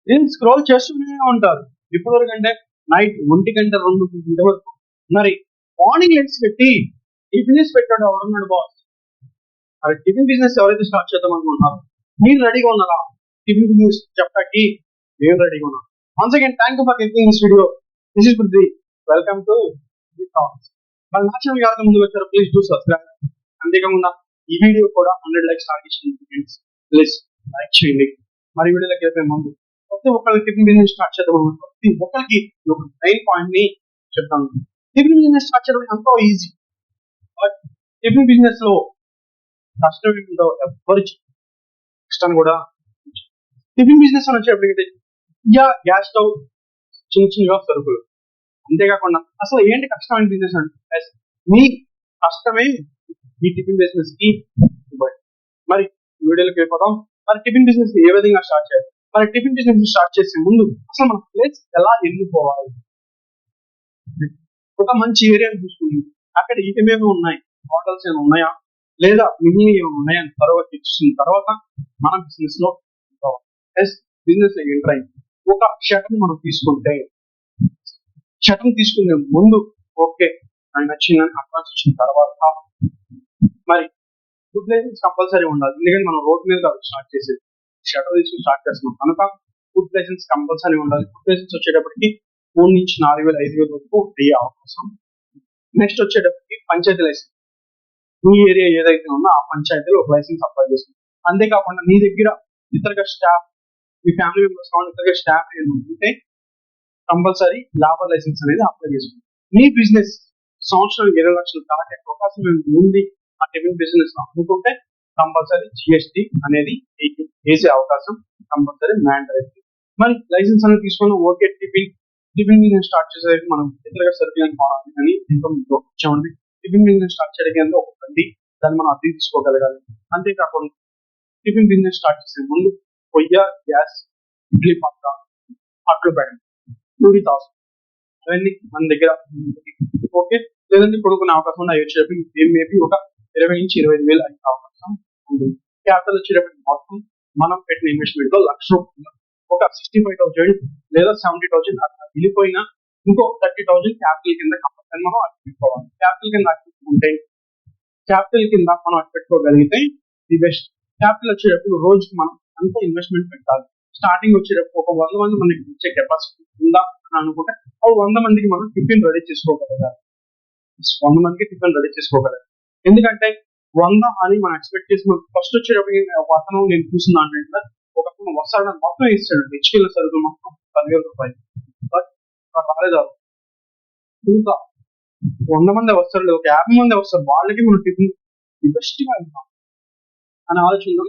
Reels scroll చేస్తూనే ఉంటారు. ఇప్పుడు వరకు అంటే నైట్ 1 గంట 2 గంటల వరకు. మరి మార్నింగ్ లెన్స్ పెట్టి టిఫిన్స్ పెట్టాడు ఎవడున్నాడు బాస్? అది టిఫిన్ బిజినెస్ ఎవరైతే స్టార్ట్ చేద్దాం అనుకుంటున్నారు, మీరు రెడీగా ఉన్నారా? టిఫిన్ బిజినెస్ చెప్పడానికి నేను రెడీగా ఉన్నాను. Once again thank you for clicking this video. This is Prithvi. Welcome to talks. మన నా ఛానల్ ఎవరైతే ముందు వచ్చారో ప్లీజ్ డూ సబ్స్క్రైబ్. అంతేకాకుండా ఈ వీడియో కూడా 100 likes target friends. Please like చేయండి. మరి వీడియోలోకి వెళ్ళే ముందు ప్రతి ఒక్కరికి టిఫిన్ బిజినెస్ స్టార్ట్ చేద్దాం, ప్రతి ఒక్కరికి ఒక మెయిన్ పాయింట్ ని చెప్తాను. టిఫిన్ బిజినెస్ స్టార్ట్ చేయడం ఎంతో ఈజీ. బట్ టిఫిన్ బిజినెస్ లో కష్టం ఏంటో ఎవరు కష్టాన్ని కూడా. టిఫిన్ బిజినెస్ అని వచ్చేప్పటికైతే గ్యాస్ స్టవ్, చిన్న చిన్నగా సరుకులు. అంతేకాకుండా అసలు ఏంటి కష్టమైన బిజినెస్ అంటే మీ కష్టమే ఈ టిఫిన్ బిజినెస్ కి. మరి వీడియోలోకి వెళ్ళిపోతాం. మరి టిఫిన్ బిజినెస్ ఏ విధంగా స్టార్ట్ చేయాలి, మరి టిఫిన్ బిజినెస్ స్టార్ట్ చేసే ముందు అసలు మన ప్లేస్ ఎలా ఎన్నుకోవాలి, ఒక మంచి ఏరియాని చూసుకుని అక్కడ ఏమేమి ఉన్నాయి, హోటల్స్ ఏమైనా ఉన్నాయా లేదా మినీ ఏమైనా ఉన్నాయా అని తర్వాత చూసిన తర్వాత మన బిజినెస్ లో బిజినెస్ ఎంటర్ అయింది. ఒక షటన్ మనం తీసుకుంటే, షటన్ తీసుకునే ముందు ఓకే ఆయన నచ్చిందని అడ్వాన్స్ ఇచ్చిన తర్వాత మరి ఫుడ్ లైసెన్స్ కంపల్సరీ ఉండాలి. ఎందుకంటే మనం రోడ్ మీద స్టార్ట్ చేసేది, షటర్ తీసుకుని స్టార్ట్ చేస్తున్నాం కనుక ఫుడ్ లైసెన్స్ కంపల్సరీ ఉండాలి. ఫుడ్ లైసెన్స్ వచ్చేటప్పటికి 3 నుంచి 4,000 5,000 వరకు అయ్యే అవకాశం. నెక్స్ట్ వచ్చేటప్పటికి పంచాయతీ లైసెన్స్. మీ ఏరియా ఏదైతే ఉందో ఆ పంచాయతీలో ఒక లైసెన్స్ అప్లై చేస్తుంది. అంతేకాకుండా మీ దగ్గర ఇతరుగా స్టాఫ్, మీ ఫ్యామిలీ మెంబర్స్ కావాలి ఇతరుగా స్టాఫ్ ఉంటే కంపల్సరీ లేబర్ లైసెన్స్ అనేది అప్లై చేసుకుంటుంది. మీ బిజినెస్ సంవత్సరం 20 లక్షలు దాటే అవకాశం ఉంది. ఆ టిఫిన్ బిజినెస్ అనుకుంటే కంపల్సరీ జిఎస్టీ అనేది వేసే అవకాశం కంపల్సరీ మ్యాండరీ. మరి లైసెన్స్ అనేది తీసుకుని ఓకే టిఫిన్ బిజినెస్ స్టార్ట్ చేసేది మనం ఇతరుగా సర్వీస్ కావాలి అని ఇంకా వచ్చామండి. టిఫిన్ బిజినెస్ స్టార్ట్ చేయడానికి ఒక బండి, దాన్ని మనం అద్దె తీసుకోగలగాలి. అంతేకాకుండా టిఫిన్ బిజినెస్ స్టార్ట్ చేసే ముందు పొయ్య, గ్యాస్, ఇడ్లీ పాత్ర, అట్లు బ్యాగ్, పూరి తాసు అవన్నీ మన దగ్గర ఓకే. లేదంటే కొనుక్కునే అవకాశం ఉంది. అవి వచ్చేటప్పుడు మేబీ ఒక 20 నుంచి 25,000 అయ్యే అవకాశం ఉంటుంది. క్యాపిటల్ వచ్చేటప్పుడు మొత్తం మనం పెట్టిన ఇన్వెస్ట్మెంట్ లో ₹1,00,000 ఒక 65,000 లేదా 70,000 అట్లా వెళ్ళిపోయినా ఇంకో 30,000 క్యాపిటల్ కింద కంపల్సరీ మనం అట్టు పెట్టుకోవాలి. క్యాపిటల్ కింద అట్టు పెట్టుకుంటే, క్యాపిటల్ కింద మనం అట్టు పెట్టుకోగలిగితే ది బెస్ట్. క్యాపిటల్ వచ్చేటప్పుడు రోజుకి మనం అంత ఇన్వెస్ట్మెంట్ పెట్టాలి. స్టార్టింగ్ వచ్చేటప్పుడు ఒక 100 మంది మనకి ఇచ్చే కెపాసిటీ ఉందా అని అనుకుంటే 100 మందికి మనం టిఫిన్ రెడీ చేసుకోగలగాలి. 100 మందికి టిఫిన్ రెడీ చేసుకోగలగాలి. ఎందుకంటే 100 అని మనం ఎక్స్పెక్ట్ చేసిన ఫస్ట్ వచ్చేటప్పుడు ఒక అతను నేను చూసిన అంటే ఒక అతను వస్తాడు మొత్తం ఇస్తాడు, హెచ్కెళ్ళ సరుకులు మొత్తం ₹10,000. బట్ రాలేదు. ఇంకా 100 మంది వస్తారు, ఒక 50 మంది వస్తారు, వాళ్ళకి మనం టిఫిన్ బెస్ట్ గా ఇస్తాం అని ఆలోచన.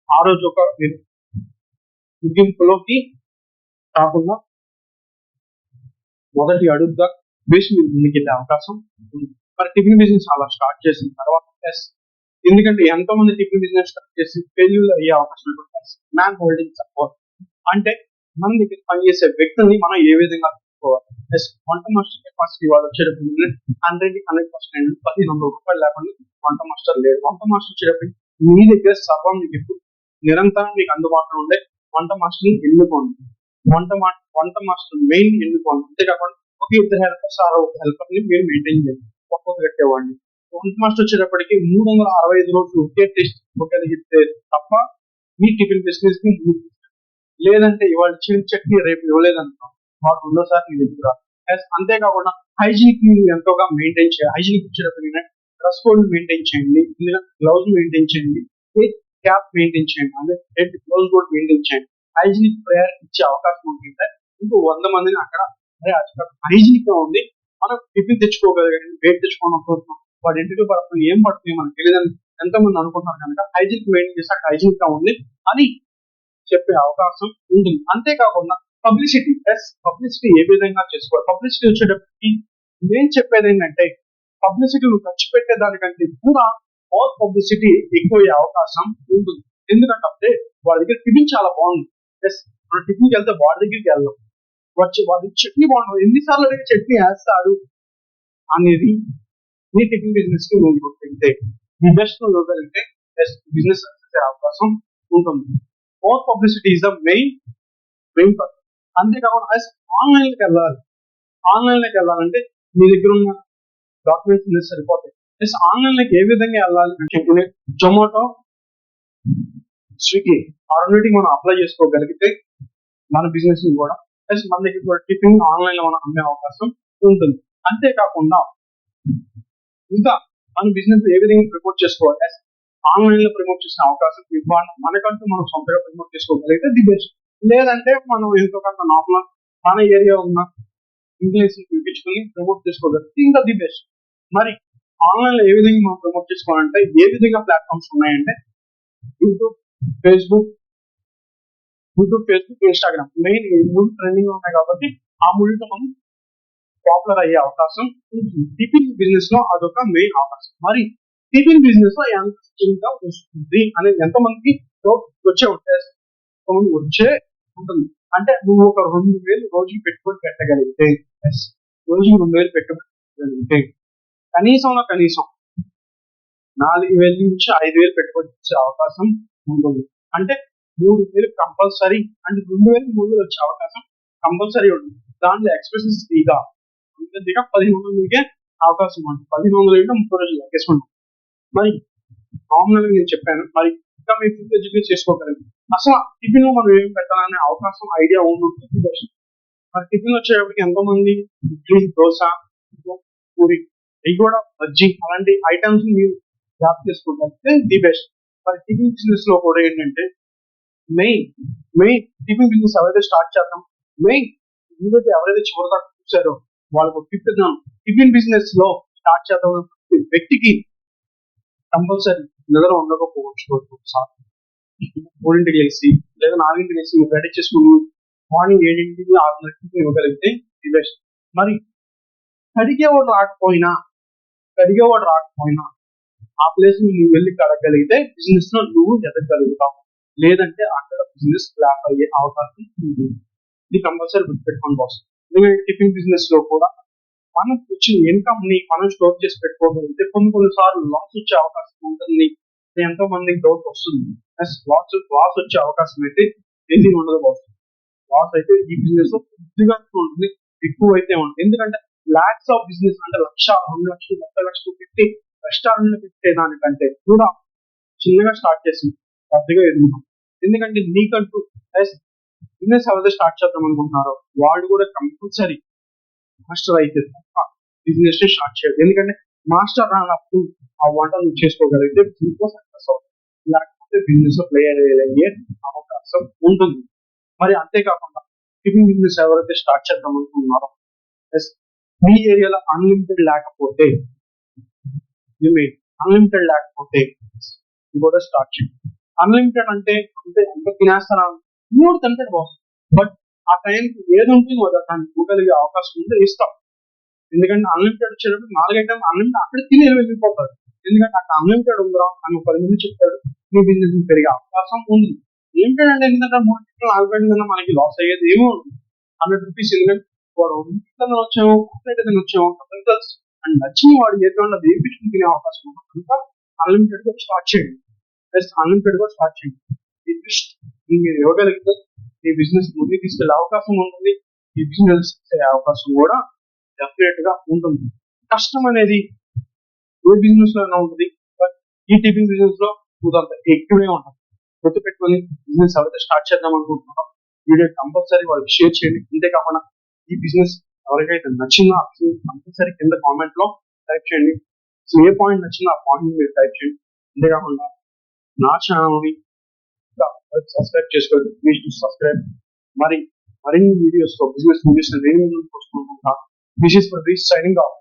ఆ రోజు ఒక ముగింపులోకి కాకుండా మొదటి అడుగుగా బేస్ మీరు ముందుకెళ్ళే అవకాశం ఉంది. మరి టిఫిన్ బిజినెస్ అలా స్టార్ట్ చేసిన తర్వాత ఎందుకంటే ఎంతో మంది టిఫిన్ బిజినెస్ స్టార్ట్ చేసి ఫెయిల్యూర్ అయ్యే అవకాశం మ్యాన్ హోల్డింగ్ సపోర్ట్ అంటే మన దగ్గర పనిచేసే వ్యక్తుల్ని మనం ఏ విధంగా తీసుకోవాలి. వంట మాస్టర్ కెపాసిటీ వాళ్ళు వచ్చేటప్పుడు 100% ₹1,100 లేకుండా వంట మాస్టర్ లేదు. వంట మాస్టర్ వచ్చేటప్పుడు మీ దగ్గర సర్వం మీకు నిరంతరం మీకు అందుబాటులో ఉండే వంట మాస్టర్ని ఎన్నుకోండి. వంట మాస్టర్ మెయిన్ ఎన్నుకోండి. అంతేకాకుండా ఒక ఇద్దరు హెల్పర్స్ ఒక హెల్పర్ ని మీరు మెయింటైన్ చేయండి. ఒక్కొక్క కట్టేవాడిని. వంట మాస్టర్ వచ్చేటప్పటికి 365 రోజులు ఒకే టేస్ట్ ఒకేగిస్తే తప్ప మీ టిఫిన్ బిజినెస్ ని లేదంటే ఇవాళ చట్నీ రేపు ఇవ్వలేదనుకో వాడు రెండోసారి మీ దగ్గర. అంతేకాకుండా హైజీనిక్ మీరు ఎంతోగా మెయింటైన్ చేయాలి. హైజీనిక్ వచ్చేటప్పటికి డ్రెస్ కోడ్ మెయింటైన్ చేయండి, గ్లౌజ్ మెయింటైన్ చేయండి, క్యాప్ మెయింటైన్ చేయండి, అంటే గ్లౌజ్ కోడ్ మెయింటైన్ చేయండి. హైజీనిక్ ప్రయారిటీ ఇచ్చే అవకాశం ఉంటుంది. ఇంకో 100 మందిని అక్కడ హైజీనిక్ గా ఉంది మనం టిఫిన్ తెచ్చుకోగలిగాం, వెయిట్ తెచ్చుకోవడం వాడి ఇంటికి పడుతుంది ఏం పడుతుంది మనకు తెలియదని ఎంతమంది అనుకుంటున్నారు కనుక హైజీనిక్ మెయింటైన్ చేసి అక్కడ హైజీనిక్ గా ఉంది అని చెప్పే అవకాశం ఉంటుంది. అంతేకాకుండా పబ్లిసిటీ ఏ విధంగా చేసుకోవాలి. పబ్లిసిటీ వచ్చేటప్పటికి నేను చెప్పేది ఏంటంటే పబ్లిసిటీ నువ్వు ఖర్చు పెట్టే దానికంటే కూడా మోర్ పబ్లిసిటీ ఎక్కువ అవకాశం ఉంటుంది. ఎందుకంటే వాడి దగ్గర టిఫిన్ చాలా బాగుంది, మన టిఫిన్కి వెళ్తే వాడి దగ్గరికి వెళ్దాం, వాడి చట్నీ బాగుంటుంది, ఎన్నిసార్లు అడిగి చట్నీ వేస్తాడు అనేది మీ టిఫిన్ బిజినెస్ కి నువ్వు పెడితే నీ బెస్ట్ నువ్వు ఇవ్వగలిగితే బెస్ట్ బిజినెస్ సక్సెస్ అయ్యే అవకాశం ఉంటుంది. More publicity is the main main purpose. అంతేకాకుండా ఆన్లైన్కి వెళ్ళాలి. ఆన్లైన్లోకి వెళ్ళాలంటే మీ దగ్గర ఉన్న డాక్యుమెంట్స్ సరిపోతాయి. ఆన్లైన్లోకి ఏ విధంగా వెళ్ళాలి అంటే జొమాటో, స్విగ్గీ ఆటోమేటిక్ మనం అప్లై చేసుకోగలిగితే మన బిజినెస్ కూడా మన దగ్గర కూడా టిఫిన్ ఆన్లైన్ లో మనం అమ్మే అవకాశం ఉంటుంది. అంతేకాకుండా ఇంకా మన బిజినెస్ ఏ విధంగా ప్రమోట్ చేసుకోవాలి, ఆన్లైన్ లో ప్రమోట్ చేసే అవకాశం ఇవ్వాలి. మనకంటూ మనం సొంతగా ప్రమోట్ చేసుకోగలిగితే ది బెస్ట్. లేదంటే మనం ఎంతోకంత నార్మల్ మన ఏరియా ఉన్న ఇంగ్లీష్ చూపించుకొని ప్రమోట్ చేసుకోగలిగితే ఇంకా ది బెస్ట్. మరి ఆన్లైన్ లో ఏ విధంగా మనం ప్రమోట్ చేసుకోవాలంటే ఏ విధంగా ప్లాట్ఫామ్స్ ఉన్నాయంటే యూట్యూబ్, ఫేస్బుక్, ఇన్స్టాగ్రామ్ మెయిన్ మూడు ట్రెండింగ్ ఉన్నాయి కాబట్టి ఆ మూడితో మనం పాపులర్ అయ్యే అవకాశం ఉంటుంది. టిఫిన్ బిజినెస్ లో అదొక మెయిన్ అవకాశం. మరి టిఫిన్ బిజినెస్ లో ఎంత వస్తుంది అనేది ఎంతమందికి వచ్చే ఉంటాయి, వచ్చే ఉంటుంది. అంటే నువ్వు ఒక 2,000 రోజులు పెట్టుబడి పెట్టగలిగితే, రోజుకి 2,000 పెట్టుబడి పెట్టగలిగితే కనీసం 4,000 నుంచి 5,000 పెట్టుబడి వచ్చే అవకాశం ఉంటుంది. అంటే 3,000 కంపల్సరీ, అంటే 2,000 3,000 వచ్చే అవకాశం కంపల్సరీ ఉంటుంది. దాంట్లో ఎక్స్పెన్సెస్ దిగా 1,500 అవకాశం ఉంటుంది. 1,500 30 రోజులు లెక్కేసుకుంటాం. మరి నార్మల్ గా నేను చెప్పాను. మరి ఇంకా మీరు ఫుడ్ ఎడ్యుకేట్ చేసుకోగలరు. అసలు టిఫిన్ లో మనం ఏం పెట్టాలనే అవకాశం ఐడియా ఉంటుంది. మరి టిఫిన్ వచ్చేటప్పటికి ఎంతో మంది ఇడ్లీ, దోశ, పూరి, ఇవి కూడా బజ్జీ అలాంటి ఐటమ్స్ మీరు జాబ్ చేసుకోగలిగితే ది బెస్ట్. మరి టిఫిన్ బిజినెస్ లో కూడా ఏంటంటే మెయిన్ టిఫిన్ బిజినెస్ ఎవరైతే స్టార్ట్ చేద్దాం, ఏదైతే ఎవరైతే చివరిదాకా చూసారో వాళ్ళకు టిప్ ఇద్దాం. టిఫిన్ బిజినెస్ లో స్టార్ట్ చేద్దాం వ్యక్తికి కంపల్సరీ నిద్ర ఉండకపోవచ్చు. ఒకసారి 3 లేసి లేదా 4 లేసి మీరు రెడీ చేసుకుని మార్నింగ్ 7 6 ఇవ్వగలిగితే ది బెస్ట్. మరి అడిగేవాడు రాకపోయినా ఆ ప్లేస్ నువ్వు వెళ్ళి కడగలిగితే బిజినెస్ లో నువ్వు ఎదగలుగుతావు. లేదంటే అక్కడ బిజినెస్ క్లాప్ అయ్యే అవకాశం ఉంది. ఇది కంపల్సరీ గుర్తుపెట్టుకోండి బాస్. ఎందుకంటే టిఫిన్ బిజినెస్ లో కూడా మనం వచ్చిన ఇన్కమ్ ని మనం స్టోర్ చేసి పెట్టుకోగలిగితే కొన్నిసార్లు లాస్ వచ్చే అవకాశం ఉంటుంది. ఎంతో మందికి డౌట్ వస్తుంది. లాస్ వచ్చే అవకాశం అయితే ఏది ఉండదు బాస్. లాస్ అయితే ఈ బిజినెస్ లో కొద్దిగా ఉంటుంది, ఎక్కువ అయితే ఉంటుంది. ఎందుకంటే లాక్స్ ఆఫ్ బిజినెస్ అంటే 1,00,000, 2,00,000, 30,00,000 పెట్టి రెస్టారెంట్ పెట్టే దానికంటే కూడా చిన్నగా స్టార్ట్ చేసి పెద్దగా ఎదుగుతాం. ఎందుకంటే నీకంటూ బిజినెస్ ఎవరైతే స్టార్ట్ చేద్దాం అనుకుంటున్నారో వాళ్ళు కూడా కంపల్సరీ మాస్టర్ అయితే బిజినెస్ స్టార్ట్ చేయదు. ఎందుకంటే మాస్టర్ రానప్పుడు ఆ వంట నువ్వు చేసుకోగలిగితే బిజినెస్ సక్సెస్ అవుతుంది. లేకపోతే బిజినెస్ ప్లేయర్ అయ్యే అవకాశం ఉంటుంది. మరి అంతేకాకుండా టిఫిన్ బిజినెస్ ఎవరైతే స్టార్ట్ చేద్దాం అనుకుంటున్నారో మీ ఏరియాలో అన్లిమిటెడ్ లేకపోతే ఇది కూడా స్టార్ట్ చేయండి. అన్లిమిటెడ్ అంటే ఎంత తినేస్తారా 3 తింటాడు బాస్. బట్ ఆ టైంకి ఏది ఉంటుందో దాన్ని ఇవ్వగలిగే అవకాశం ఉంటే ఇస్తాం. ఎందుకంటే అన్లిమిటెడ్ వచ్చేటప్పుడు 4 ఐటమ్ అన్లిమిటెడ్ అక్కడ తిని వెళ్ళిపోతారు. ఎందుకంటే అక్కడ అన్లిమిటెడ్ ఉందిరా అని 10 మంది చెప్తాడు, మీ బిజినెస్ పెరిగే అవకాశం ఉంది. లిమిటెడ్ అంటే ఎందుకంటే 3 టికెట్లు 4 కన్నా మనకి లాస్ అయ్యేది ఏమో ఉంది. 100 రూపీస్. ఎందుకంటే వాడు వచ్చాము అండ్ నచ్చిన వాడు ఏదో వేయించుకుని తినే అవకాశం ఉంది. కనుక అన్లిమిటెడ్ గా స్టార్ట్ చేయండి. మీరు ఇవ్వగలిగితే ఈ బిజినెస్ ముందుకు తీసుకెళ్లే అవకాశం ఉంటుంది. ఈ బిజినెస్ అవకాశం కూడా డెఫినెట్ గా ఉంటుంది. కష్టం అనేది ఏ బిజినెస్ లో ఉంటుంది, బట్ ఈ టిఫిన్ బిజినెస్ లో ఎక్కువే ఉంటుంది. గుర్తుపెట్టుకొని బిజినెస్ ఎవరైతే స్టార్ట్ చేద్దాం అనుకుంటున్నారో వీడియో కంపల్సరీ వాళ్ళకి షేర్ చేయండి. అంతేకాకుండా ఈ బిజినెస్ ఎవరికైతే నచ్చిందో కంపల్సరీ కింద కామెంట్ లో టైప్ చేయండి. ఏ పాయింట్ నచ్చిందో ఆ పాయింట్ మీరు టైప్ చేయండి. అంతేకాకుండా నా ఛానల్ ని సబ్స్క్రైబ్ చేసుకోండి. Please subscribe. మరిన్ని వీడియోస్ బిజినెస్ వీడియోస్ నేను వస్తుంటా. This is for this signing of.